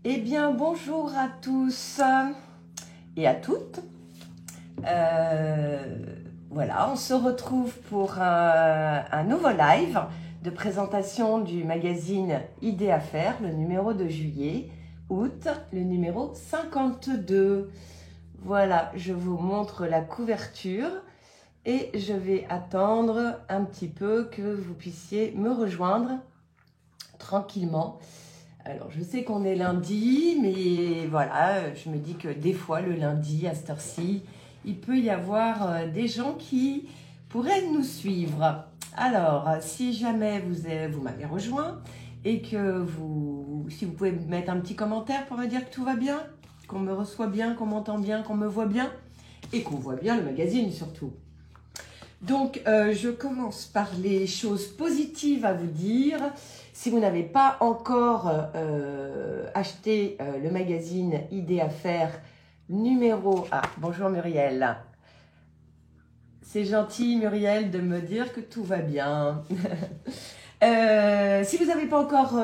Eh bien, bonjour à tous et à toutes. Voilà, on se retrouve pour un nouveau live de présentation du magazine Idées à faire, le numéro de juillet, août, le numéro 52. Voilà, je vous montre la couverture et je vais attendre un petit peu que vous puissiez me rejoindre tranquillement. Alors, je sais qu'on est lundi, mais voilà, je me dis que des fois, le lundi, à cette heure-ci, il peut y avoir des gens qui pourraient nous suivre. Alors, si jamais vous m'avez rejoint et que si vous pouvez me mettre un petit commentaire pour me dire que tout va bien, qu'on me reçoit bien, qu'on m'entend bien, qu'on me voit bien et qu'on voit bien le magazine surtout. Donc, je commence par les choses positives à vous dire. Si vous n'avez pas encore acheté le magazine Idées à faire numéro... Ah, bonjour Muriel. C'est gentil Muriel de me dire que tout va bien. Si vous n'avez pas encore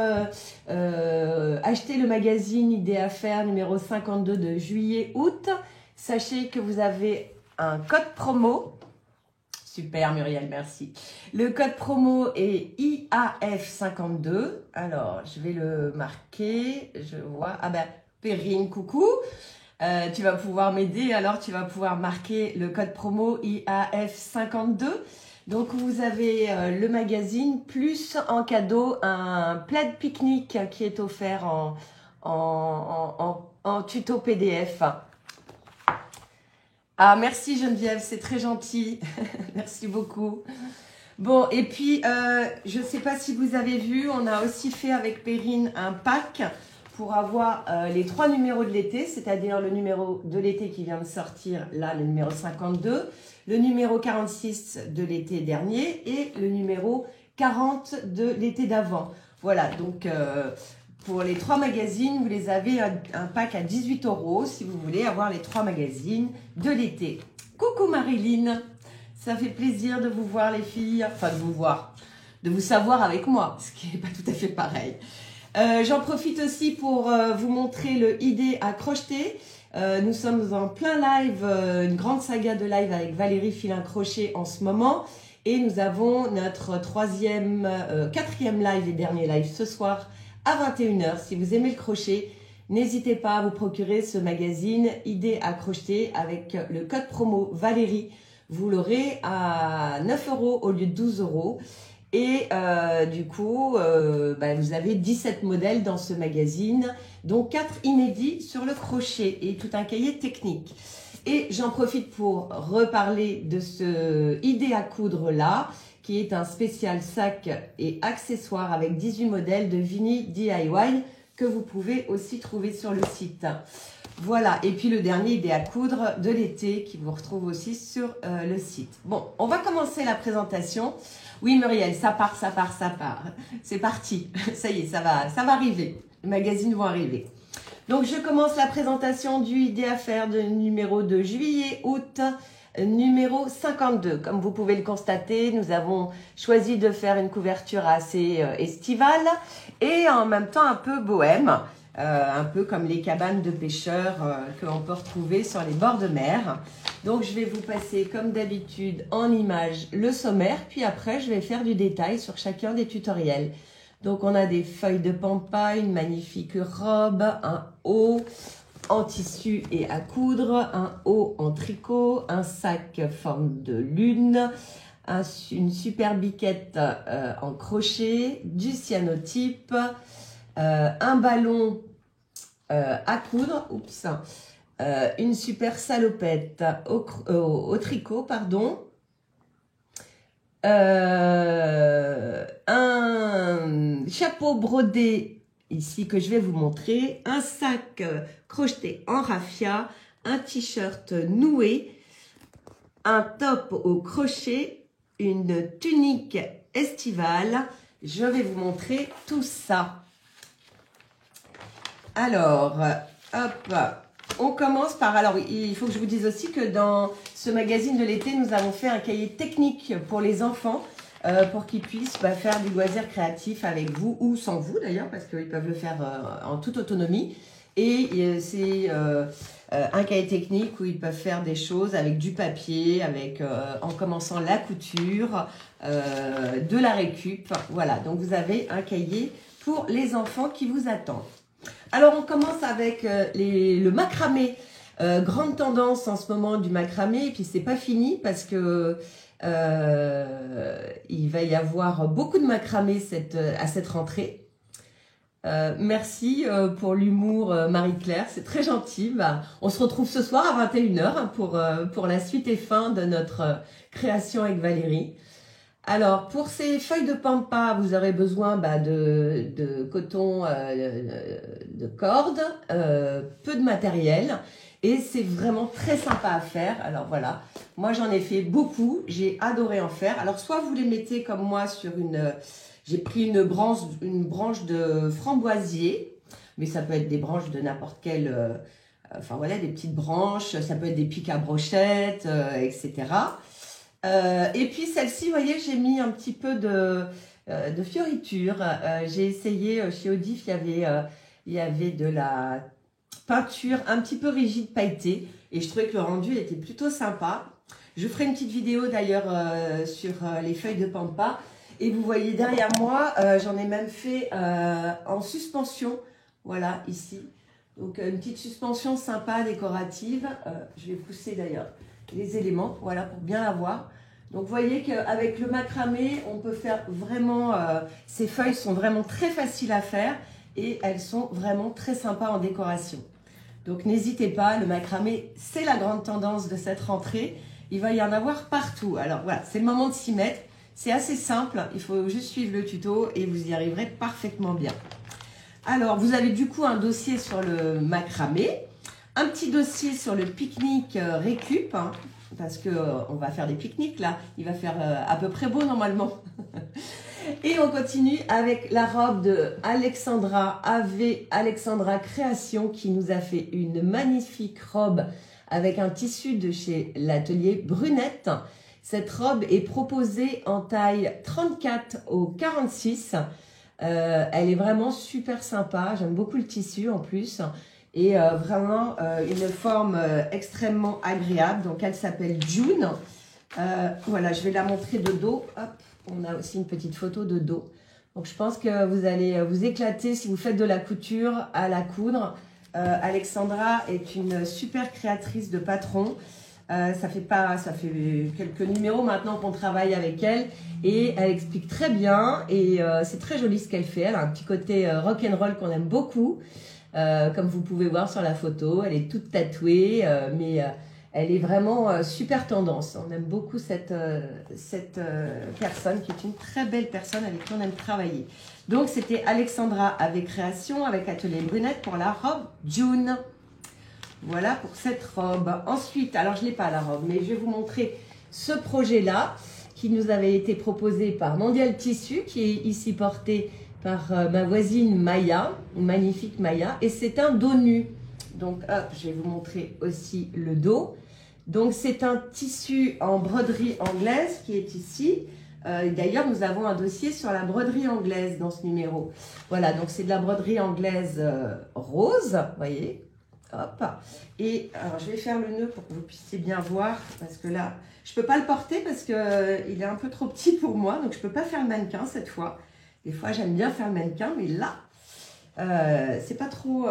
acheté le magazine Idées à faire numéro 52 de juillet-août, sachez que vous avez un code promo. Super Muriel, merci. Le code promo est IAF52. Alors, je vais le marquer. Je vois. Ah ben, Perrine, coucou. Tu vas pouvoir m'aider. Alors, tu vas pouvoir marquer le code promo IAF52. Donc, vous avez le magazine plus en cadeau un plaid pique-nique qui est offert en tuto PDF. Ah, merci Geneviève, c'est très gentil. Merci beaucoup. Bon, et puis, je ne sais pas si vous avez vu, on a aussi fait avec Perrine un pack pour avoir les 3 numéros de l'été, c'est-à-dire le numéro de l'été qui vient de sortir, là, le numéro 52, le numéro 46 de l'été dernier et le numéro 40 de l'été d'avant. Voilà, donc... pour les 3 magazines, vous les avez un pack à 18 € si vous voulez avoir les 3 magazines de l'été. Coucou Marilyn, ça fait plaisir de vous voir les filles, enfin de vous voir, de vous savoir avec moi, ce qui n'est pas tout à fait pareil. J'en profite aussi pour vous montrer le idée à crocheter. Nous sommes en plein live, une grande saga de live avec Valérie Filin-Crochet en ce moment. Et nous avons notre 4e live et dernier live ce soir à 21 h. Si vous aimez le crochet, n'hésitez pas à vous procurer ce magazine Idées à crocheter avec le code promo Valérie. Vous l'aurez à 9 € au lieu de 12 €. Et du coup, vous avez 17 modèles dans ce magazine, dont 4 inédits sur le crochet et tout un cahier technique. Et j'en profite pour reparler de ce Idée à coudre là, qui est un spécial sac et accessoires avec 18 modèles de Vini DIY que vous pouvez aussi trouver sur le site. Voilà, et puis le dernier Idée à coudre de l'été qui vous retrouve aussi sur le site. Bon, on va commencer la présentation. Oui Muriel, ça part. C'est parti, ça y est, ça va arriver. Les magazines vont arriver. Donc je commence la présentation du Idée à faire de numéro de juillet-août. Numéro 52. Comme vous pouvez le constater, nous avons choisi de faire une couverture assez estivale et en même temps un peu bohème, un peu comme les cabanes de pêcheurs que l'on peut retrouver sur les bords de mer. Donc je vais vous passer comme d'habitude en image le sommaire, puis après je vais faire du détail sur chacun des tutoriels. Donc on a des feuilles de pampa, une magnifique robe, un haut en tissu et à coudre, un haut en tricot, un sac forme de lune, une super biquette en crochet, du cyanotype, un ballon à coudre, une super salopette au tricot, pardon, un chapeau brodé ici que je vais vous montrer, un sac crocheté en raffia, un t-shirt noué, un top au crochet, une tunique estivale. Je vais vous montrer tout ça. Alors, hop, on commence par... Alors, il faut que je vous dise aussi que dans ce magazine de l'été, nous avons fait un cahier technique pour les enfants pour qu'ils puissent faire du loisir créatif avec vous ou sans vous d'ailleurs, parce qu'ils peuvent le faire en toute autonomie. Et c'est un cahier technique où ils peuvent faire des choses avec du papier, avec en commençant la couture, de la récup. Voilà, donc vous avez un cahier pour les enfants qui vous attendent. Alors on commence avec le macramé. Grande tendance en ce moment du macramé, et puis c'est pas fini parce que il va y avoir beaucoup de macramé à cette rentrée. Merci pour l'humour Marie-Claire, c'est très gentil. On se retrouve ce soir à 21 h pour la suite et fin de notre création avec Valérie. Alors pour ces feuilles de pampa, vous aurez besoin de coton, de corde, peu de matériel. Et c'est vraiment très sympa à faire. Alors voilà, moi j'en ai fait beaucoup, j'ai adoré en faire. Alors soit vous les mettez comme moi sur une... J'ai pris une branche de framboisier, mais ça peut être des branches de n'importe quelle... enfin voilà, des petites branches, ça peut être des pics à brochettes, etc. Et puis celle-ci, vous voyez, j'ai mis un petit peu de fioriture. J'ai essayé, chez Odif, il y avait de la... peinture un petit peu rigide pailletée et je trouvais que le rendu était plutôt sympa. Je ferai une petite vidéo d'ailleurs sur les feuilles de pampa et vous voyez derrière moi, j'en ai même fait en suspension, voilà ici. Donc une petite suspension sympa, décorative. Je vais pousser d'ailleurs les éléments, voilà pour bien la voir. Donc vous voyez qu'avec le macramé, on peut faire vraiment, ces feuilles sont vraiment très faciles à faire et elles sont vraiment très sympas en décoration. Donc n'hésitez pas, le macramé, c'est la grande tendance de cette rentrée. Il va y en avoir partout. Alors voilà, c'est le moment de s'y mettre. C'est assez simple, il faut juste suivre le tuto et vous y arriverez parfaitement bien. Alors, vous avez du coup un dossier sur le macramé, un petit dossier sur le pique-nique récup, hein, parce qu'on va faire des pique-niques là. Il va faire à peu près beau normalement. Et on continue avec la robe de Alexandra Création qui nous a fait une magnifique robe avec un tissu de chez l'atelier Brunette. Cette robe est proposée en taille 34 au 46. Elle est vraiment super sympa. J'aime beaucoup le tissu en plus. Et vraiment une forme extrêmement agréable. Donc elle s'appelle June. Voilà, je vais la montrer de dos. Hop. On a aussi une petite photo de dos. Donc, je pense que vous allez vous éclater si vous faites de la couture à la coudre. Alexandra est une super créatrice de patrons. Ça fait quelques numéros maintenant qu'on travaille avec elle. Et elle explique très bien. Et c'est très joli ce qu'elle fait. Elle a un petit côté rock'n'roll qu'on aime beaucoup. Comme vous pouvez voir sur la photo. Elle est toute tatouée. Elle est vraiment super tendance. On aime beaucoup cette personne qui est une très belle personne avec qui on aime travailler. Donc, c'était Alexandra avec Création, avec Atelier Brunette pour la robe June. Voilà pour cette robe. Ensuite, alors je ne l'ai pas la robe, mais je vais vous montrer ce projet-là qui nous avait été proposé par Mondial Tissu, qui est ici porté par ma voisine Maya, une magnifique Maya. Et c'est un dos nu. Donc, hop, je vais vous montrer aussi le dos. Donc, c'est un tissu en broderie anglaise qui est ici. D'ailleurs, nous avons un dossier sur la broderie anglaise dans ce numéro. Voilà, donc c'est de la broderie anglaise rose, vous voyez. Hop. Et alors, je vais faire le nœud pour que vous puissiez bien voir. Parce que là, je ne peux pas le porter parce qu'il est un peu trop petit pour moi. Donc, je ne peux pas faire le mannequin cette fois. Des fois, j'aime bien faire le mannequin, mais là... c'est pas trop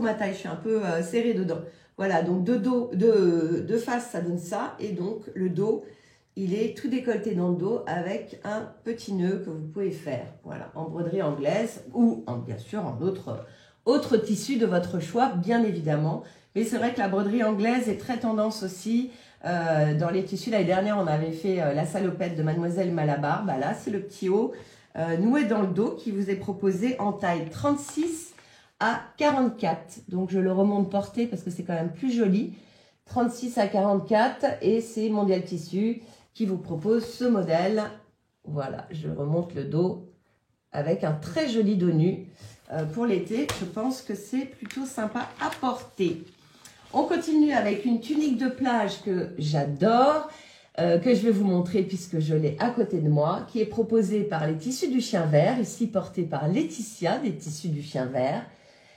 ma taille, je suis un peu serrée dedans. Voilà, donc de face ça donne ça, et donc le dos il est tout décolleté dans le dos avec un petit nœud que vous pouvez faire, voilà, en broderie anglaise ou bien sûr en autre tissu de votre choix, bien évidemment. Mais c'est vrai que la broderie anglaise est très tendance aussi. Dans les tissus, l'année dernière on avait fait la salopette de Mademoiselle Malabar. Bah là c'est le petit haut noué dans le dos qui vous est proposé en taille 36 à 44. Donc je le remonte porté parce que c'est quand même plus joli. 36 à 44 et c'est Mondial Tissu qui vous propose ce modèle. Voilà, je remonte le dos avec un très joli dos nu. Pour l'été, je pense que c'est plutôt sympa à porter. On continue avec une tunique de plage que j'adore. que je vais vous montrer puisque je l'ai à côté de moi, qui est proposée par les tissus du chien vert, ici portée par Laetitia des tissus du chien vert.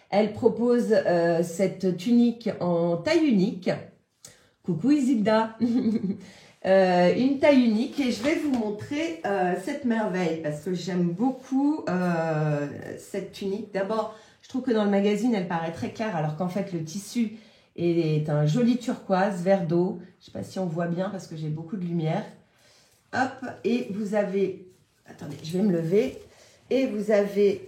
Elle propose cette tunique en taille unique. Coucou Isilda. Une taille unique et je vais vous montrer cette merveille parce que j'aime beaucoup cette tunique. D'abord, je trouve que dans le magazine, elle paraît très claire alors qu'en fait, le tissu est un joli turquoise, vert d'eau. Je ne sais pas si on voit bien parce que j'ai beaucoup de lumière. Hop, et vous avez... Attendez, je vais me lever. Et vous avez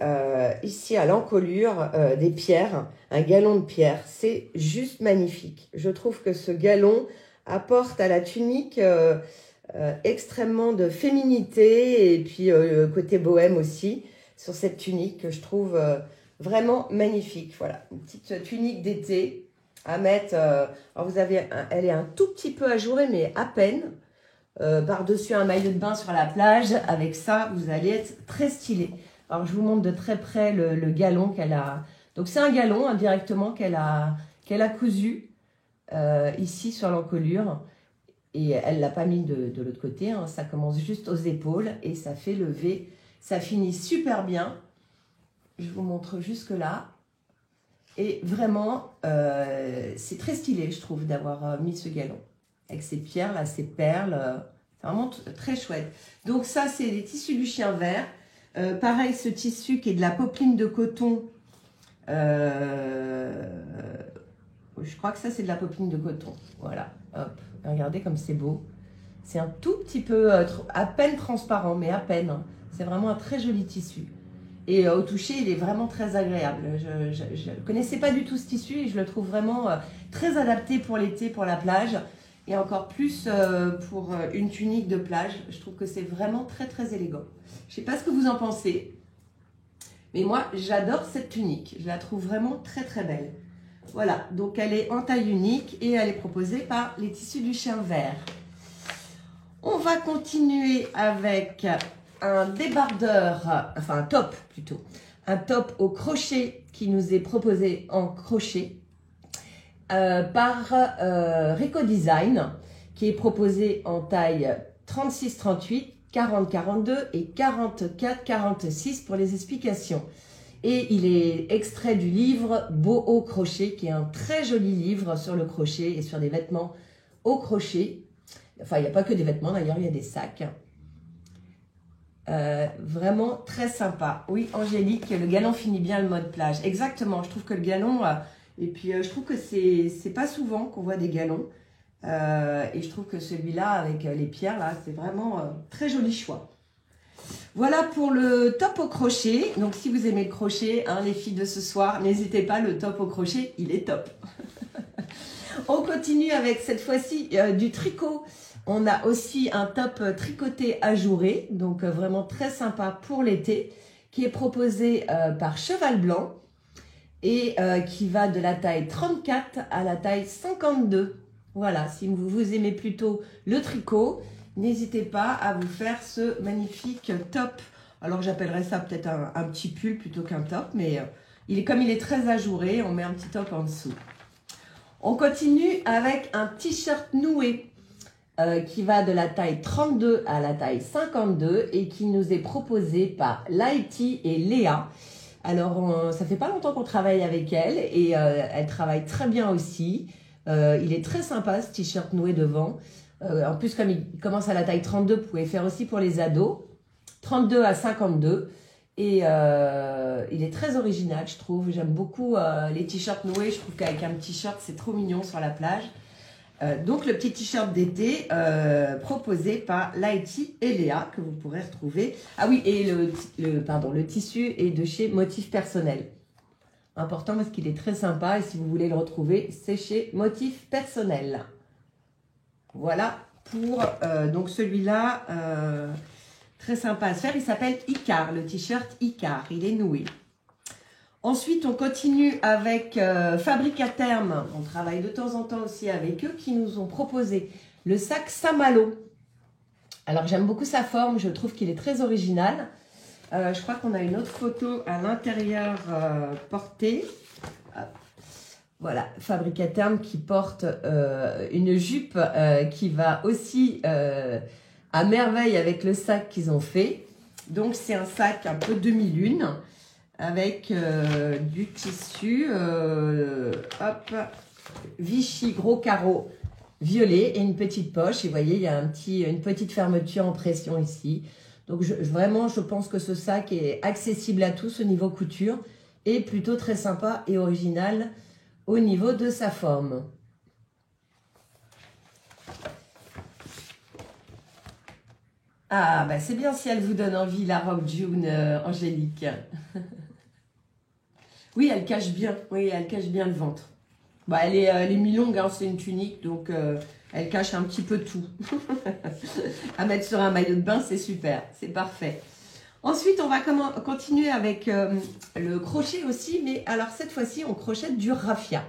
ici à l'encolure des pierres, un galon de pierre. C'est juste magnifique. Je trouve que ce galon apporte à la tunique extrêmement de féminité et puis côté bohème aussi sur cette tunique que je trouve vraiment magnifique. Voilà, une petite tunique d'été à mettre. Alors vous avez, elle est un tout petit peu ajourée mais à peine. Par-dessus un maillot de bain sur la plage. Avec ça, vous allez être très stylé. Alors, je vous montre de très près le galon qu'elle a. Donc, c'est un galon indirectement qu'elle a cousu ici sur l'encolure. Et elle ne l'a pas mis de l'autre côté. Hein. Ça commence juste aux épaules et ça fait le V. Ça finit super bien. Je vous montre jusque là. Et vraiment, c'est très stylé, je trouve, d'avoir mis ce galon. Avec ces pierres, là, ces perles, c'est vraiment très chouette. Donc ça, c'est les tissus du chien vert. Pareil, ce tissu qui est de la popeline de coton. Je crois que ça, c'est de la popeline de coton. Voilà, hop, regardez comme c'est beau. C'est un tout petit peu, à peine transparent, mais à peine. Hein. C'est vraiment un très joli tissu. Et au toucher, il est vraiment très agréable. Je ne connaissais pas du tout ce tissu et je le trouve vraiment très adapté pour l'été, pour la plage. Et encore plus pour une tunique de plage. Je trouve que c'est vraiment très très élégant. Je ne sais pas ce que vous en pensez. Mais moi, j'adore cette tunique. Je la trouve vraiment très très belle. Voilà, donc elle est en taille unique et elle est proposée par les tissus du chien vert. On va continuer avec un débardeur, enfin un top plutôt. Un top au crochet qui nous est proposé en crochet. Par Rico Design, qui est proposé en taille 36-38, 40-42 et 44-46 pour les explications. Et il est extrait du livre Beau au crochet, qui est un très joli livre sur le crochet et sur des vêtements au crochet. Enfin, il n'y a pas que des vêtements, d'ailleurs, il y a des sacs. Vraiment très sympa. Oui, Angélique, le galon finit bien le mode plage. Exactement, je trouve que le galon... Et puis, je trouve que c'est pas souvent qu'on voit des galons. Et je trouve que celui-là, avec les pierres, là, c'est vraiment très joli choix. Voilà pour le top au crochet. Donc, si vous aimez le crochet, hein, les filles de ce soir, n'hésitez pas, le top au crochet, il est top. On continue avec, cette fois-ci, du tricot. On a aussi un top tricoté ajouré. Donc, vraiment très sympa pour l'été, qui est proposé par Cheval Blanc. Et qui va de la taille 34 à la taille 52. Voilà, si vous aimez plutôt le tricot, n'hésitez pas à vous faire ce magnifique top. Alors j'appellerais ça peut-être un petit pull plutôt qu'un top, mais comme il est très ajouré, on met un petit top en dessous. On continue avec un t-shirt noué qui va de la taille 32 à la taille 52 et qui nous est proposé par Laïti et Léa. Alors, ça fait pas longtemps qu'on travaille avec elle et elle travaille très bien aussi. Il est très sympa ce t-shirt noué devant. En plus, comme il commence à la taille 32, vous pouvez faire aussi pour les ados. 32 à 52. Et il est très original, je trouve. J'aime beaucoup les t-shirts noués. Je trouve qu'avec un t-shirt, c'est trop mignon sur la plage. Donc, le petit t-shirt d'été proposé par Laïti et Léa, que vous pourrez retrouver. Ah oui, et le tissu est de chez Motif Personnel. Important parce qu'il est très sympa et si vous voulez le retrouver, c'est chez Motif Personnel. Voilà pour donc celui-là, très sympa à se faire. Il s'appelle Icar, le t-shirt Icar, il est noué. Ensuite, on continue avec Fabrique à Terme. On travaille de temps en temps aussi avec eux qui nous ont proposé le sac Saint-Malo. Alors, j'aime beaucoup sa forme. Je trouve qu'il est très original. Je crois qu'on a une autre photo à l'intérieur portée. Voilà, fabrique à terme qui porte une jupe qui va aussi à merveille avec le sac qu'ils ont fait. Donc, c'est un sac un peu demi-lune avec du tissu, hop, Vichy gros carreau violet et une petite poche. Et vous voyez, il y a une petite fermeture en pression ici. Donc, vraiment, je pense que ce sac est accessible à tous au niveau couture et plutôt très sympa et original au niveau de sa forme. Ah, bah c'est bien si elle vous donne envie, la robe June Angélique. Oui, elle cache bien. Oui, elle cache bien le ventre. Bah, elle est mi-longue, hein, c'est une tunique, donc elle cache un petit peu tout. À mettre sur un maillot de bain, c'est super, c'est parfait. Ensuite, on va continuer avec le crochet aussi, mais alors cette fois-ci, on crochette du raffia.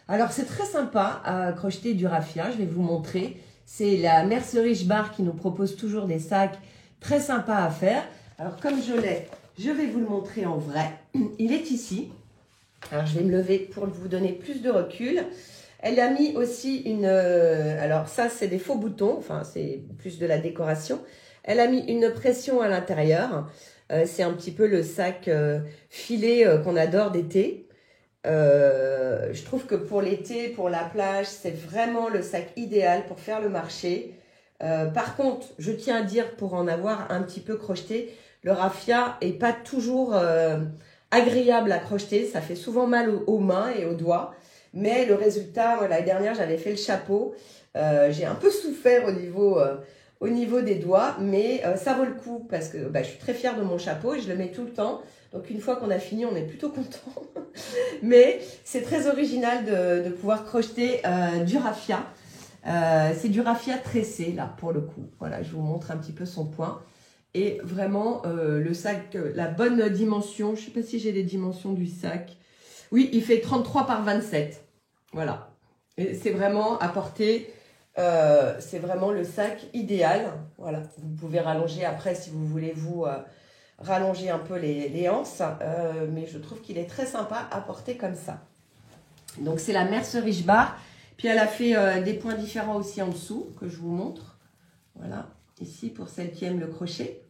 Alors, c'est très sympa à crocheter du raffia, je vais vous montrer. C'est la Mercerie Bar qui nous propose toujours des sacs très sympas à faire. Alors, comme je l'ai, je vais vous le montrer en vrai. Il est ici. Alors, je vais me lever pour vous donner plus de recul. Elle a mis aussi une... alors, ça, c'est des faux boutons. Enfin, c'est plus de la décoration. Elle a mis une pression à l'intérieur. C'est un petit peu le sac filet qu'on adore d'été. Je trouve que pour l'été, pour la plage, c'est vraiment le sac idéal pour faire le marché. Par contre, je tiens à dire, pour en avoir un petit peu crocheté, le raffia est pas toujours agréable à crocheter. Ça fait souvent mal aux mains et aux doigts. Mais le résultat, moi, l'année dernière, j'avais fait le chapeau. J'ai un peu souffert au niveau des doigts, mais ça vaut le coup parce que je suis très fière de mon chapeau et je le mets tout le temps. Donc, une fois qu'on a fini, on est plutôt content. Mais c'est très original de pouvoir crocheter du raffia. C'est du raffia tressé, là, pour le coup. Voilà, je vous montre un petit peu son point. Et vraiment, le sac, la bonne dimension. Je ne sais pas si j'ai les dimensions du sac. Oui, il fait 33 par 27. Voilà. Et c'est vraiment à porter... c'est vraiment le sac idéal. Voilà. Vous pouvez rallonger après si vous voulez rallonger un peu les anses. Mais je trouve qu'il est très sympa à porter comme ça. Donc, c'est la Mercerie Bar. Puis, elle a fait des points différents aussi en dessous que je vous montre. Voilà. Ici, pour celles qui aiment le crochet.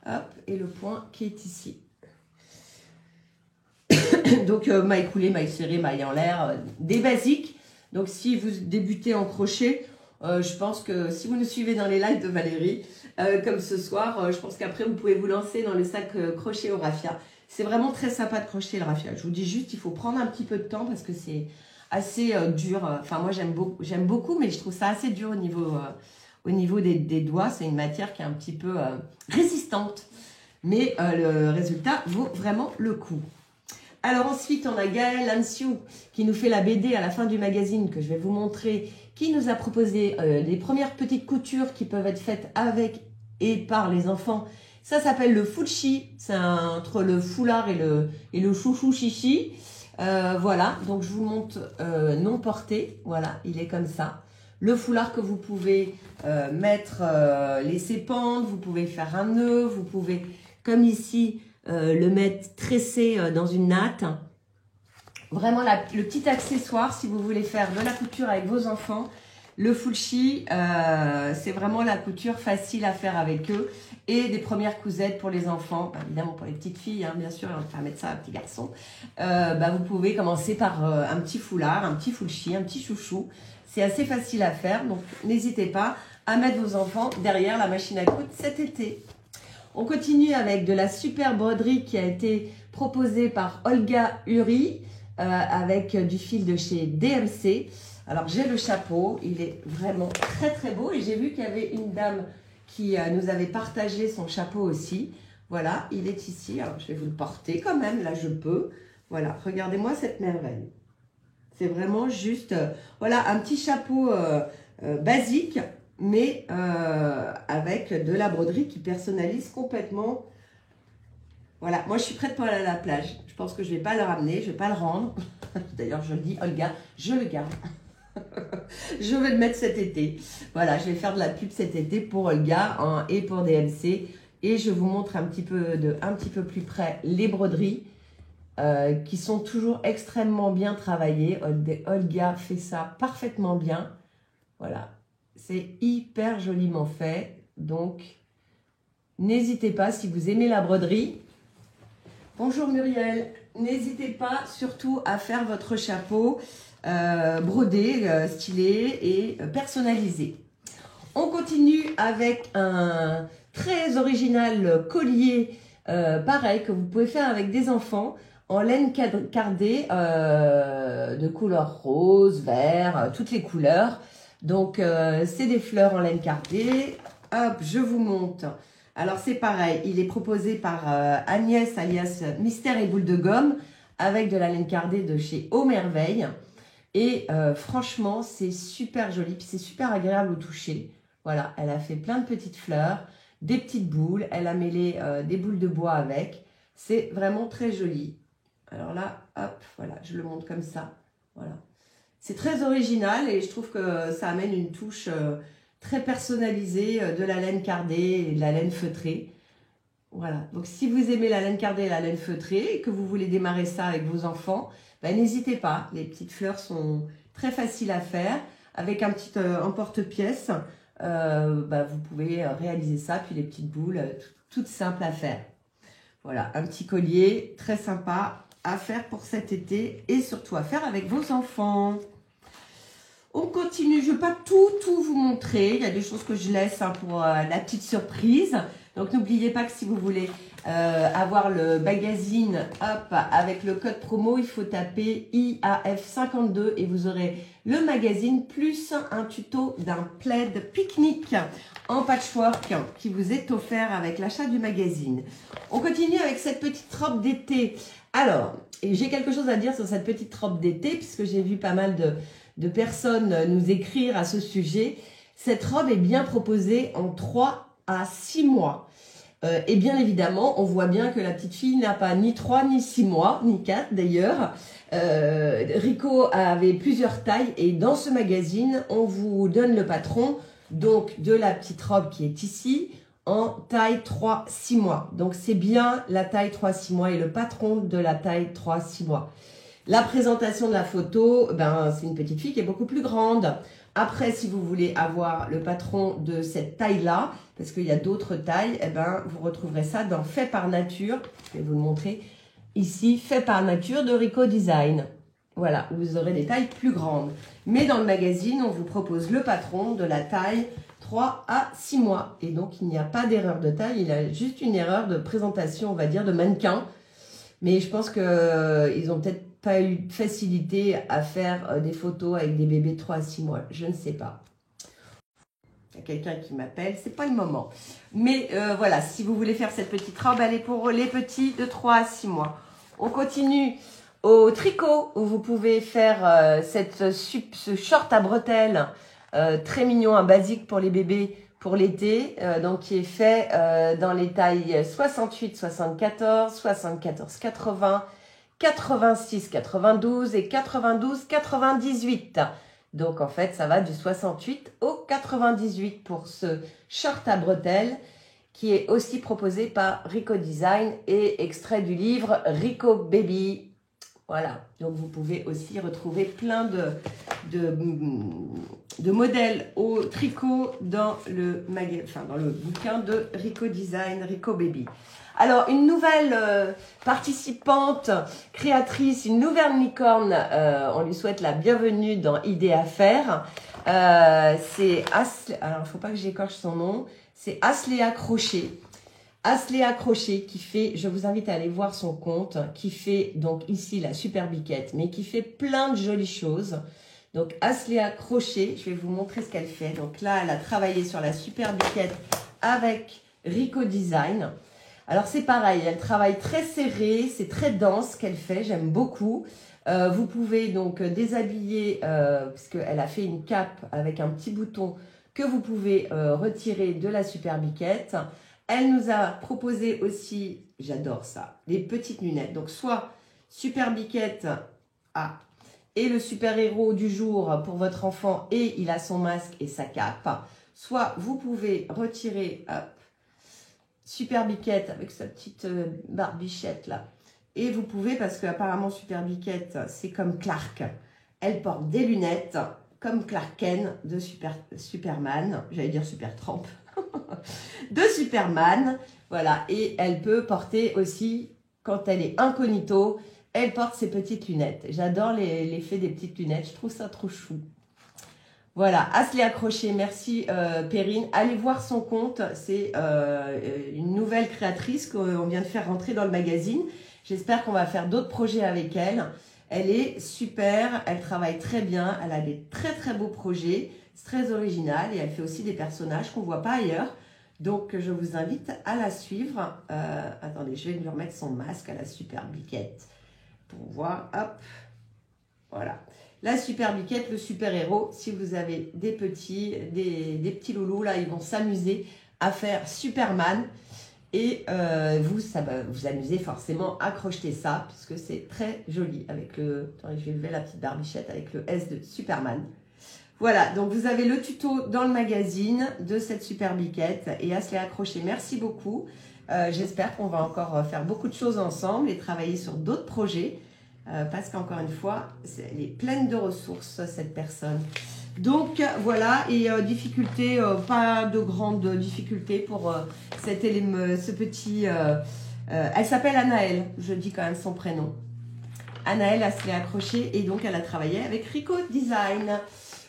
Hop. Et le point qui est ici. Donc, maille coulée, maille serrée, maille en l'air. Des basiques. Donc, si vous débutez en crochet, je pense que si vous nous suivez dans les lives de Valérie, comme ce soir, je pense qu'après, vous pouvez vous lancer dans le sac crochet au raffia. C'est vraiment très sympa de crocheter le raffia. Je vous dis juste, il faut prendre un petit peu de temps parce que c'est assez dur. Enfin, moi, j'aime beaucoup, mais je trouve ça assez dur au niveau des doigts. C'est une matière qui est un petit peu résistante. Mais le résultat vaut vraiment le coup. Alors ensuite, on a Gaëlle Ansiou qui nous fait la BD à la fin du magazine que je vais vous montrer, qui nous a proposé les premières petites coutures qui peuvent être faites avec et par les enfants. Ça s'appelle le fuchi, c'est entre le foulard et le chouchou chichi. Voilà, donc je vous montre non porté, voilà, il est comme ça. Le foulard que vous pouvez laisser pendre, vous pouvez faire un nœud, vous pouvez, comme ici, le mettre tressé dans une natte. Vraiment le petit accessoire si vous voulez faire de la couture avec vos enfants. Le fuchi, c'est vraiment la couture facile à faire avec eux. Et des premières cousettes pour les enfants, évidemment pour les petites filles, hein, bien sûr, on va faire mettre ça à un petit garçon. Vous pouvez commencer par un petit foulard, un petit fuchi, un petit chouchou. C'est assez facile à faire, donc n'hésitez pas à mettre vos enfants derrière la machine à coudre cet été. On continue avec de la super broderie qui a été proposée par Olga Uri avec du fil de chez DMC. Alors, j'ai le chapeau. Il est vraiment très, très beau. Et j'ai vu qu'il y avait une dame qui nous avait partagé son chapeau aussi. Voilà, il est ici. Alors, je vais vous le porter quand même. Là, je peux. Voilà, regardez-moi cette merveille. C'est vraiment juste, voilà, un petit chapeau basique, mais avec de la broderie qui personnalise complètement. Voilà, moi je suis prête pour aller à la plage. Je pense que je ne vais pas le ramener, je ne vais pas le rendre. D'ailleurs, je le dis, Olga, je le garde. Je vais le mettre cet été. Voilà, je vais faire de la pub cet été pour Olga et pour DMC. Et je vous montre un petit peu plus près les broderies. qui sont toujours extrêmement bien travaillées. Olga fait ça parfaitement bien. Voilà, c'est hyper joliment fait. Donc, n'hésitez pas si vous aimez la broderie. Bonjour Muriel, n'hésitez pas surtout à faire votre chapeau brodé, stylé et personnalisé. On continue avec un très original collier, pareil, que vous pouvez faire avec des enfants, en laine cardée, de couleur rose, vert, toutes les couleurs. Donc, c'est des fleurs en laine cardée. Hop, je vous monte. Alors, c'est pareil, il est proposé par Agnès, alias Mystère et Boule de Gomme, avec de la laine cardée de chez Au Merveille. Et franchement, c'est super joli, puis c'est super agréable au toucher. Voilà, elle a fait plein de petites fleurs, des petites boules. Elle a mêlé des boules de bois avec. C'est vraiment très joli. Alors là, hop, voilà, je le montre comme ça. Voilà. C'est très original et je trouve que ça amène une touche très personnalisée de la laine cardée et de la laine feutrée. Voilà, donc si vous aimez la laine cardée et la laine feutrée et que vous voulez démarrer ça avec vos enfants, ben, n'hésitez pas. Les petites fleurs sont très faciles à faire. Avec un petit emporte-pièce, vous pouvez réaliser ça. Puis les petites boules, toutes simples à faire. Voilà, un petit collier très sympa à faire pour cet été et surtout à faire avec vos enfants. On continue, je ne vais pas tout vous montrer. Il y a des choses que je laisse pour la petite surprise. Donc n'oubliez pas que si vous voulez avoir le magazine hop, avec le code promo, il faut taper IAF52 et vous aurez le magazine plus un tuto d'un plaid pique-nique en patchwork qui vous est offert avec l'achat du magazine. On continue avec cette petite robe d'été. Alors, j'ai quelque chose à dire sur cette petite robe d'été puisque j'ai vu pas mal de personnes nous écrire à ce sujet. Cette robe est bien proposée en 3 à 6 mois. Et bien évidemment, on voit bien que la petite fille n'a pas ni 3 ni 6 mois, ni 4 d'ailleurs. Rico avait plusieurs tailles et dans ce magazine, on vous donne le patron donc de la petite robe qui est ici en taille 3-6 mois. Donc c'est bien la taille 3-6 mois et le patron de la taille 3-6 mois. La présentation de la photo, c'est une petite fille qui est beaucoup plus grande. Après, si vous voulez avoir le patron de cette taille-là, parce qu'il y a d'autres tailles, vous retrouverez ça dans Fait par Nature. Je vais vous le montrer ici, Fait par Nature de Rico Design. Voilà, vous aurez des tailles plus grandes. Mais dans le magazine, on vous propose le patron de la taille 3 à 6 mois. Et donc, il n'y a pas d'erreur de taille, il y a juste une erreur de présentation, on va dire, de mannequin. Mais je pense qu'ils ont peut-être pas eu de facilité à faire des photos avec des bébés de 3 à 6 mois. Je ne sais pas. Il y a quelqu'un qui m'appelle, c'est pas le moment. Mais voilà, si vous voulez faire cette petite robe, elle est pour les petits de 3 à 6 mois. On continue au tricot où vous pouvez faire ce short à bretelles très mignon, un basique pour les bébés pour l'été, donc qui est fait dans les tailles 68, 74, 74, 80, 86, 92 et 92, 98. Donc en fait, ça va du 68 au 98 pour ce short à bretelles qui est aussi proposé par Rico Design et extrait du livre Rico Baby. Voilà, donc vous pouvez aussi retrouver plein de modèles au tricot dans le bouquin de Rico Design, Rico Baby. Alors, une nouvelle participante, créatrice, une nouvelle licorne, on lui souhaite la bienvenue dans Idées à faire. C'est Asléa, alors il ne faut pas que j'écorche son nom, c'est Asléa Crochet. Asléa Crochet qui fait, je vous invite à aller voir son compte, qui fait donc ici la super biquette, mais qui fait plein de jolies choses. Donc Asléa Crochet, je vais vous montrer ce qu'elle fait. Donc là, elle a travaillé sur la super biquette avec Rico Design. Alors c'est pareil, elle travaille très serré, c'est très dense ce qu'elle fait, j'aime beaucoup. Vous pouvez donc déshabiller, puisqu'elle a fait une cape avec un petit bouton que vous pouvez retirer de la super biquette. Elle nous a proposé aussi, j'adore ça, des petites lunettes. Donc soit super biquette et le super-héros du jour pour votre enfant et il a son masque et sa cape. Soit vous pouvez retirer super biquette avec sa petite barbichette là Et vous pouvez, parce qu'apparemment Super Biquette, c'est comme Clark. Elle porte des lunettes comme Clark Kent de Superman. J'allais dire Supertramp. De Superman. Voilà. Et elle peut porter aussi, quand elle est incognito, elle porte ses petites lunettes. J'adore l'effet des petites lunettes. Je trouve ça trop chou. Voilà, à se les accrocher. Merci Perrine. Allez voir son compte. C'est une nouvelle créatrice qu'on vient de faire rentrer dans le magazine. J'espère qu'on va faire d'autres projets avec elle. Elle est super, elle travaille très bien, elle a des très très beaux projets. C'est très original et elle fait aussi des personnages qu'on ne voit pas ailleurs. Donc je vous invite à la suivre. Attendez, je vais lui remettre son masque à la Super Biquette pour voir. Hop, voilà. La Super Biquette, le super-héros, si vous avez des petits loulous, là, ils vont s'amuser à faire Superman. Et ça va vous amuser forcément à crocheter ça, puisque c'est très joli avec le... Attendez, je vais lever la petite barbichette avec le S de Superman. Voilà, donc vous avez le tuto dans le magazine de cette Super Biquette et à se les accrocher. Merci beaucoup. J'espère qu'on va encore faire beaucoup de choses ensemble et travailler sur d'autres projets. Parce qu'encore une fois, elle est pleine de ressources, cette personne. Donc voilà, et difficulté, pas de grande difficulté pour ce petit... elle s'appelle Anaëlle, je dis quand même son prénom. Anaëlle, elle se l'est accrochée et donc elle a travaillé avec Rico Design.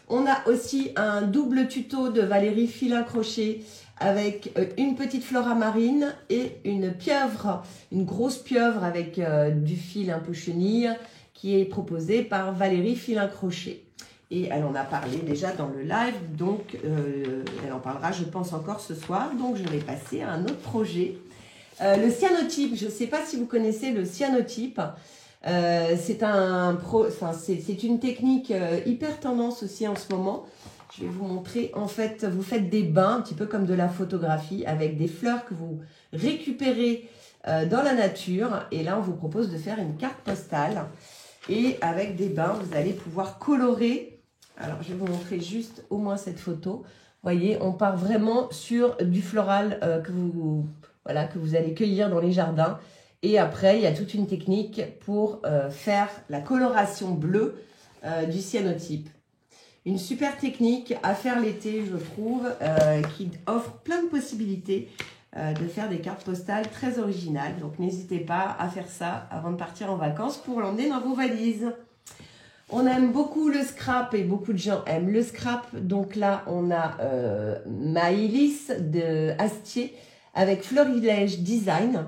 On a aussi un double tuto de Valérie Filin Crochet avec une petite flora marine et une pieuvre, une grosse pieuvre avec du fil un peu chenille qui est proposée par Valérie Filin Crochet. Et elle en a parlé déjà dans le live, donc elle en parlera, je pense, encore ce soir. Donc, je vais passer à un autre projet. Le cyanotype, je ne sais pas si vous connaissez le cyanotype. C'est une technique hyper tendance aussi en ce moment. Je vais vous montrer. En fait, vous faites des bains, un petit peu comme de la photographie, avec des fleurs que vous récupérez dans la nature. Et là, on vous propose de faire une carte postale. Et avec des bains, vous allez pouvoir colorer. Alors, je vais vous montrer juste au moins cette photo. Vous voyez, on part vraiment sur du floral que vous allez cueillir dans les jardins. Et après, il y a toute une technique pour faire la coloration bleue du cyanotype. Une super technique à faire l'été, je trouve, qui offre plein de possibilités de faire des cartes postales très originales. Donc, n'hésitez pas à faire ça avant de partir en vacances pour l'emmener dans vos valises. On aime beaucoup le scrap et beaucoup de gens aiment le scrap. Donc là, on a Maëlys de Astier avec Florilège Design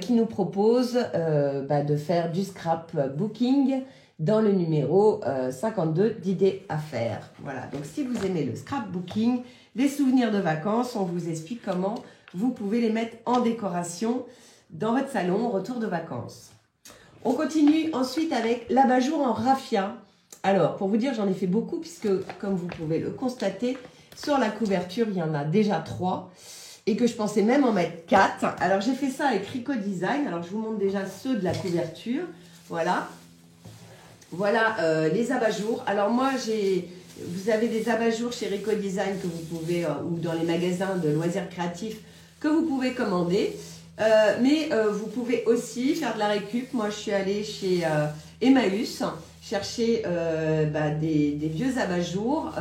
qui nous propose de faire du scrap booking dans le numéro 52 d'idées à faire. Voilà, donc si vous aimez le scrapbooking, des souvenirs de vacances, on vous explique comment vous pouvez les mettre en décoration dans votre salon au retour de vacances. On continue ensuite avec l'abat-jour en raffia. Alors, pour vous dire, j'en ai fait beaucoup puisque, comme vous pouvez le constater, sur la couverture, il y en a déjà 3 et que je pensais même en mettre 4. Alors, j'ai fait ça avec Rico Design. Alors, je vous montre déjà ceux de la couverture. Voilà. Voilà les abat-jours. Alors, moi, vous avez des abat-jours chez Rico Design que vous pouvez, ou dans les magasins de loisirs créatifs, que vous pouvez commander. Mais vous pouvez aussi faire de la récup. Moi, je suis allée chez Emmaüs chercher des vieux abat-jours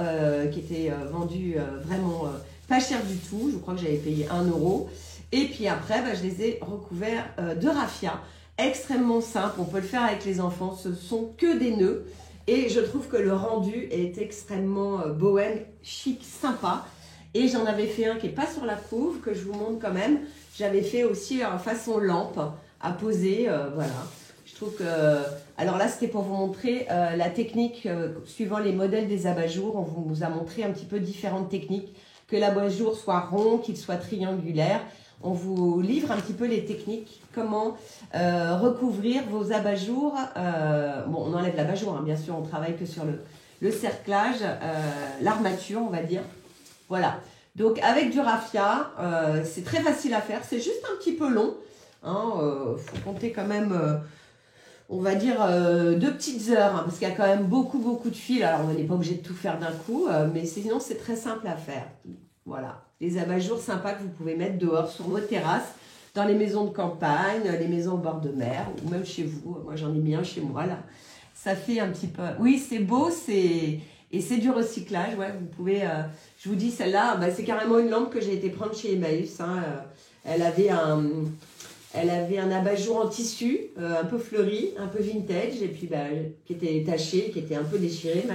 qui étaient vendus vraiment pas cher du tout. Je crois que j'avais payé 1 €. Et puis après, je les ai recouverts de raffia. Extrêmement simple. On peut le faire avec les enfants. Ce sont que des nœuds. Et je trouve que le rendu est extrêmement bohème, chic, sympa. Et j'en avais fait un qui n'est pas sur la couve, que je vous montre quand même. J'avais fait aussi en façon lampe à poser, voilà. Je trouve que... Alors là, c'était pour vous montrer la technique, suivant les modèles des abat-jours. On vous a montré un petit peu différentes techniques. Que l'abat-jour soit rond, qu'il soit triangulaire. On vous livre un petit peu les techniques, comment recouvrir vos abat-jours. Bon, on enlève l'abat-jour, hein, bien sûr, on travaille que sur le cerclage, l'armature, on va dire. Voilà. Donc, avec du raffia, c'est très facile à faire. C'est juste un petit peu long. Hein, faut compter quand même, on va dire, 2 petites heures. Hein, parce qu'il y a quand même beaucoup de fils. Alors, on n'est pas obligé de tout faire d'un coup. Mais sinon, c'est très simple à faire. Voilà. Les abat-jours sympas que vous pouvez mettre dehors sur votre terrasse. dans les maisons de campagne, les maisons au bord de mer, ou même chez vous. Moi, j'en ai mis un chez moi, là. Ça fait un petit peu... Oui, c'est beau, et c'est du recyclage, ouais, vous pouvez... je vous dis, celle-là, bah, c'est carrément une lampe que j'ai été prendre chez Emmaüs. Hein. Elle avait un abat-jour en tissu, un peu fleuri, un peu vintage, et puis bah, qui était taché, qui était un peu déchiré. Là.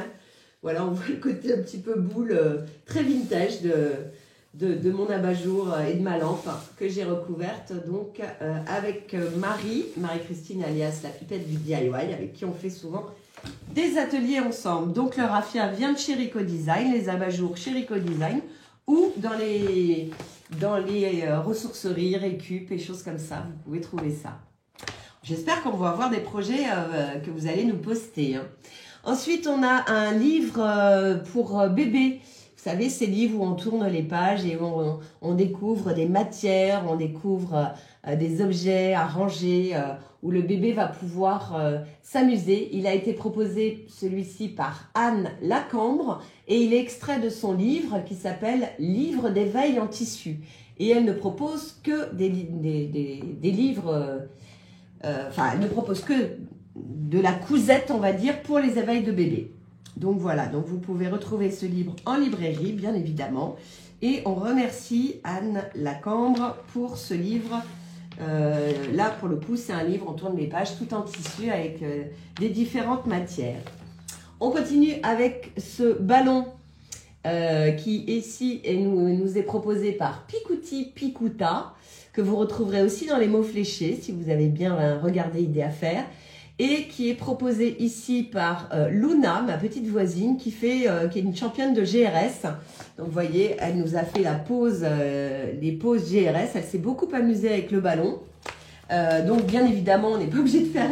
Voilà, on voit le côté un petit peu boule, très vintage de mon abat-jour et de ma lampe que j'ai recouverte donc avec Marie-Christine alias la pipette du DIY, avec qui on fait souvent des ateliers ensemble. Donc le raffia vient de chez Rico Design, les abat-jours chez Rico Design ou dans les ressourceries, récup et choses comme ça, vous pouvez trouver ça. J'espère qu'on va avoir des projets que vous allez nous poster. Hein. Ensuite, on a un livre pour bébé. Vous savez, ces livres où on tourne les pages et où on découvre des matières, on découvre des objets à ranger, où le bébé va pouvoir s'amuser. Il a été proposé, celui-ci, par Anne Lacambre et il est extrait de son livre qui s'appelle « Livre d'éveil en tissu ». Et elle ne propose que des livres, elle ne propose que de la cousette, on va dire, pour les éveils de bébé. Donc voilà, donc vous pouvez retrouver ce livre en librairie, bien évidemment. Et on remercie Anne Lacambre pour ce livre. Là, pour le coup, c'est un livre, on tourne les pages tout en tissu avec des différentes matières. On continue avec ce ballon qui ici nous est proposé par Picouti Picouta, que vous retrouverez aussi dans les mots fléchés, si vous avez bien regardé Idée à faire. Et qui est proposé ici par Luna, ma petite voisine, qui est une championne de GRS. Donc, vous voyez, elle nous a fait les pauses GRS. Elle s'est beaucoup amusée avec le ballon. Donc, bien évidemment, on n'est pas obligé de faire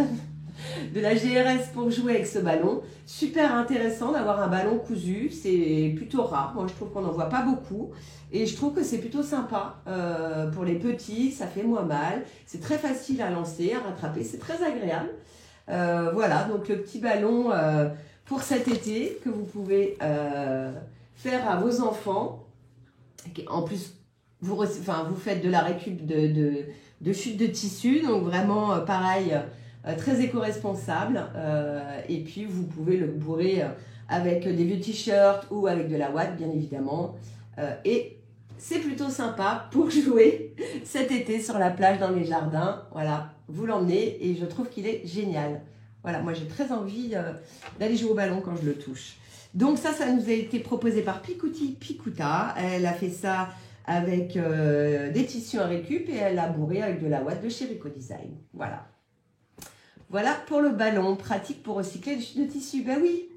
de la GRS pour jouer avec ce ballon. Super intéressant d'avoir un ballon cousu. C'est plutôt rare. Moi, je trouve qu'on n'en voit pas beaucoup. Et je trouve que c'est plutôt sympa pour les petits. Ça fait moins mal. C'est très facile à lancer, à rattraper. C'est très agréable. Voilà, donc le petit ballon pour cet été que vous pouvez faire à vos enfants. En plus, vous faites de la récup de chute de tissu, donc vraiment pareil, très éco-responsable. Et puis vous pouvez le bourrer avec des vieux t-shirts ou avec de la ouate, bien évidemment. Et c'est plutôt sympa pour jouer cet été sur la plage, dans les jardins. Voilà. Vous l'emmenez et je trouve qu'il est génial. Voilà, moi j'ai très envie d'aller jouer au ballon quand je le touche. Donc ça nous a été proposé par Picouti Picouta. Elle a fait ça avec des tissus en récup et elle l'a bourré avec de la ouate de chez Rico Design. Voilà. Voilà pour le ballon, pratique pour recycler le tissu. Ben oui.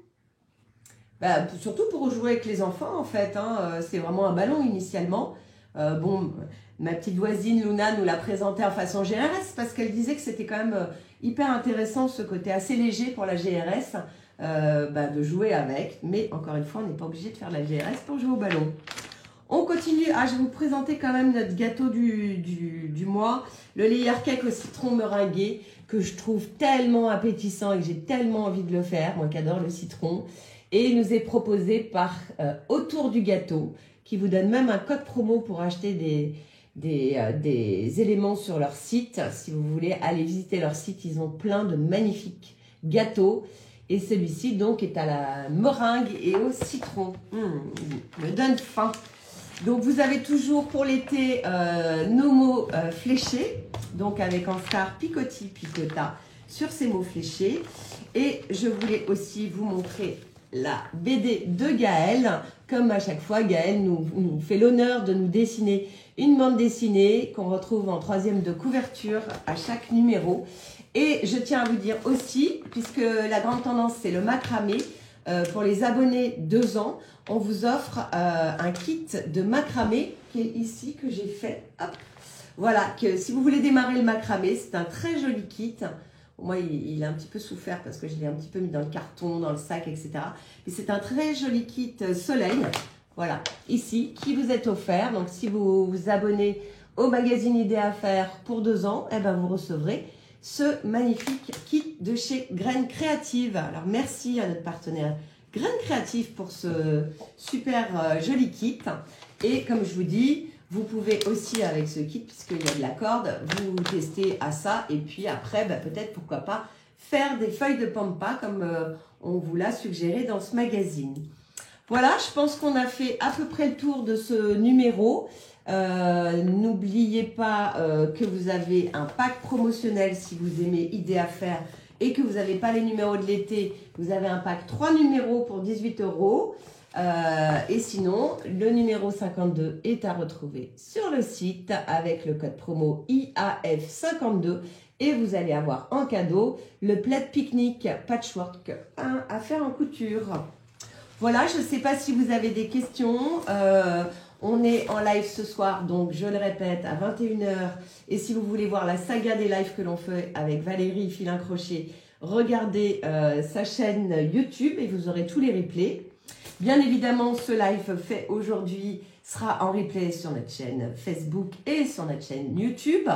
Ben, surtout pour jouer avec les enfants en fait. Hein. C'est vraiment un ballon initialement. Bon, ma petite voisine Luna nous l'a présenté en façon GRS parce qu'elle disait que c'était quand même hyper intéressant ce côté assez léger pour la GRS de jouer avec. Mais encore une fois, on n'est pas obligé de faire la GRS pour jouer au ballon. On continue. Ah, je vais vous présenter quand même notre gâteau du mois, le layer cake au citron meringué que je trouve tellement appétissant et que j'ai tellement envie de le faire, moi qui adore le citron. Et il nous est proposé par Autour du gâteau, qui vous donne même un code promo pour acheter des éléments sur leur site. Si vous voulez aller visiter leur site, ils ont plein de magnifiques gâteaux. Et celui-ci, donc, est à la meringue et au citron. Il me donne faim. Donc, vous avez toujours pour l'été nos mots fléchés, donc avec en star Picotti Picota sur ces mots fléchés. Et je voulais aussi vous montrer la BD de Gaëlle. Comme à chaque fois, Gaëlle nous fait l'honneur de nous dessiner une bande dessinée qu'on retrouve en 3e de couverture à chaque numéro. Et je tiens à vous dire aussi, puisque la grande tendance c'est le macramé, pour les abonnés 2 ans, on vous offre un kit de macramé qui est ici, que j'ai fait. Hop. Voilà, que si vous voulez démarrer le macramé, c'est un très joli kit. Moi, il a un petit peu souffert parce que je l'ai un petit peu mis dans le carton, dans le sac, etc. Et c'est un très joli kit soleil, voilà, ici, qui vous est offert. Donc, si vous vous abonnez au magazine Idée à faire pour 2 ans, eh ben, vous recevrez ce magnifique kit de chez Graines Créatives. Alors, merci à notre partenaire Graines Créatives pour ce super joli kit. Et comme je vous dis, Vous pouvez aussi, avec ce kit, puisqu'il y a de la corde, vous tester à ça. Et puis après, peut-être, pourquoi pas, faire des feuilles de pampa comme on vous l'a suggéré dans ce magazine. Voilà, je pense qu'on a fait à peu près le tour de ce numéro. N'oubliez pas que vous avez un pack promotionnel si vous aimez Idées à faire et que vous n'avez pas les numéros de l'été. Vous avez un pack 3 numéros pour 18 €. Et sinon, le numéro 52 est à retrouver sur le site avec le code promo IAF52 et vous allez avoir en cadeau le plaid pique-nique patchwork à faire en couture. Voilà, je ne sais pas si vous avez des questions. On est en live ce soir, donc je le répète, à 21 h. Et si vous voulez voir la saga des lives que l'on fait avec Valérie Filin Crochet, regardez sa chaîne YouTube et vous aurez tous les replays. Bien évidemment, ce live fait aujourd'hui sera en replay sur notre chaîne Facebook et sur notre chaîne YouTube.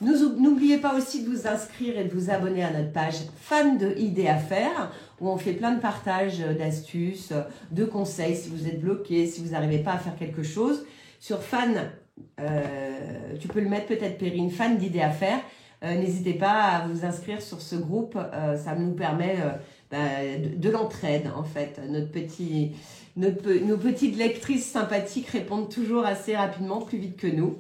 N'oubliez pas aussi de vous inscrire et de vous abonner à notre page fan de Idées à faire où on fait plein de partages d'astuces, de conseils si vous êtes bloqué, si vous n'arrivez pas à faire quelque chose. Sur fan, tu peux le mettre peut-être Perrine, fan d'Idées à faire. N'hésitez pas à vous inscrire sur ce groupe, ça nous permet de l'entraide en fait. Nos petites lectrices sympathiques répondent toujours assez rapidement, plus vite que nous.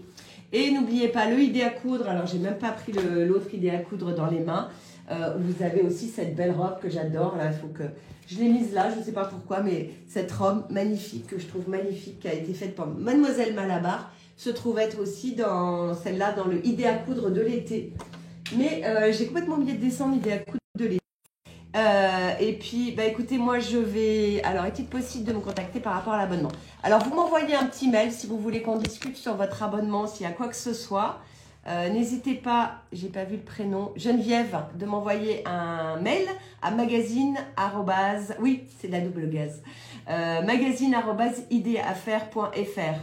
Et n'oubliez pas le idée à coudre, alors j'ai même pas pris l'autre idée à coudre dans les mains. Vous avez aussi cette belle robe que j'adore, là il faut que je l'ai mise là, je ne sais pas pourquoi, mais cette robe magnifique, que je trouve magnifique, qui a été faite par Mademoiselle Malabar, se trouve être aussi dans celle-là, dans le idée à coudre de l'été. Mais j'ai complètement oublié de descendre l'idée à coudre de l'été. Et puis, écoutez, moi je vais... Alors, est-il possible de me contacter par rapport à l'abonnement? Alors, vous m'envoyez un petit mail si vous voulez qu'on discute sur votre abonnement, s'il y a quoi que ce soit. N'hésitez pas, j'ai pas vu le prénom, Geneviève, de m'envoyer un mail à magazine arrobase, oui, c'est la double gaz, magazine arrobase idéaffaires.fr.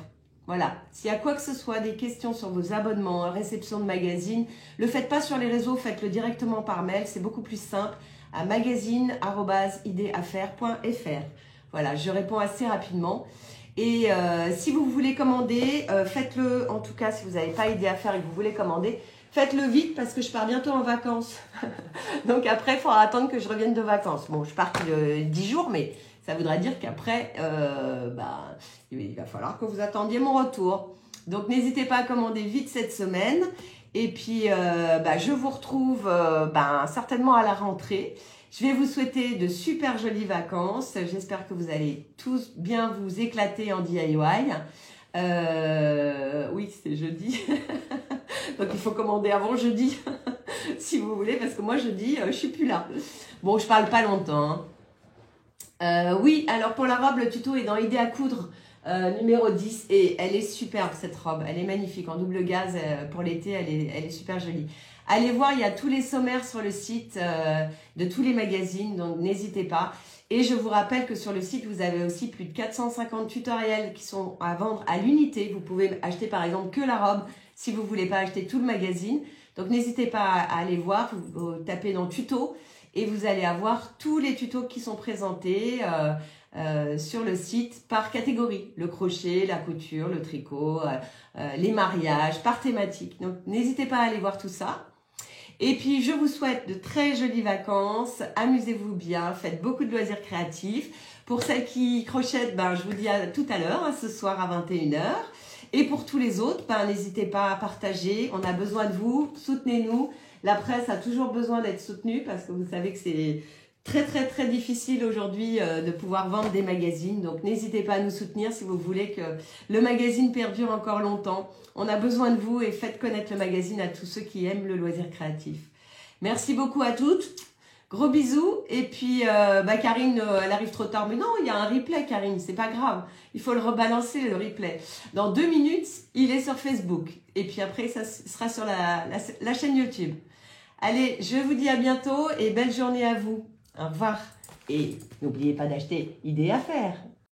Voilà, s'il y a quoi que ce soit, des questions sur vos abonnements, réception de magazine, le faites pas sur les réseaux, faites-le directement par mail, c'est beaucoup plus simple, à magazine@idéaffaires.fr. Voilà, je réponds assez rapidement. Et si vous voulez commander, faites-le, en tout cas, si vous n'avez pas Idées à faire et que vous voulez commander, faites-le vite parce que je pars bientôt en vacances. Donc après, il faudra attendre que je revienne de vacances. Bon, je pars 10 jours, mais ça voudrait dire qu'après, il va falloir que vous attendiez mon retour. Donc n'hésitez pas à commander vite cette semaine. Et puis, je vous retrouve certainement à la rentrée. Je vais vous souhaiter de super jolies vacances. J'espère que vous allez tous bien vous éclater en DIY. Oui, c'est jeudi. Donc, il faut commander avant jeudi, si vous voulez, parce que moi, jeudi, je suis plus là. Bon, je parle pas longtemps. Oui, alors pour la robe, le tuto est dans Idées à coudre. Numéro 10 et elle est superbe cette robe, elle est magnifique en double gaz pour l'été, elle est super jolie. Allez voir, il y a tous les sommaires sur le site de tous les magazines, donc n'hésitez pas. Et je vous rappelle que sur le site, vous avez aussi plus de 450 tutoriels qui sont à vendre à l'unité. Vous pouvez acheter par exemple que la robe si vous ne voulez pas acheter tout le magazine. Donc n'hésitez pas à aller voir, vous tapez dans tuto et vous allez avoir tous les tutos qui sont présentés sur le site par catégorie. Le crochet, la couture, le tricot, les mariages, par thématique. Donc n'hésitez pas à aller voir tout ça. Et puis je vous souhaite de très jolies vacances. Amusez-vous bien, faites beaucoup de loisirs créatifs. Pour celles qui crochettent, je vous dis à tout à l'heure, ce soir à 21 h. Et pour tous les autres, n'hésitez pas à partager. On a besoin de vous, soutenez-nous. La presse a toujours besoin d'être soutenue parce que vous savez que c'est très très très difficile aujourd'hui de pouvoir vendre des magazines. Donc n'hésitez pas à nous soutenir si vous voulez que le magazine perdure encore longtemps. On a besoin de vous et faites connaître le magazine à tous ceux qui aiment le loisir créatif. Merci beaucoup à toutes. Gros bisous. Et puis Karine, elle arrive trop tard. Mais non, il y a un replay Karine, c'est pas grave. Il faut le rebalancer le replay. Dans 2 minutes, il est sur Facebook. Et puis après, ça sera sur la chaîne YouTube. Allez, je vous dis à bientôt et belle journée à vous. Au revoir. Et n'oubliez pas d'acheter Idées à faire.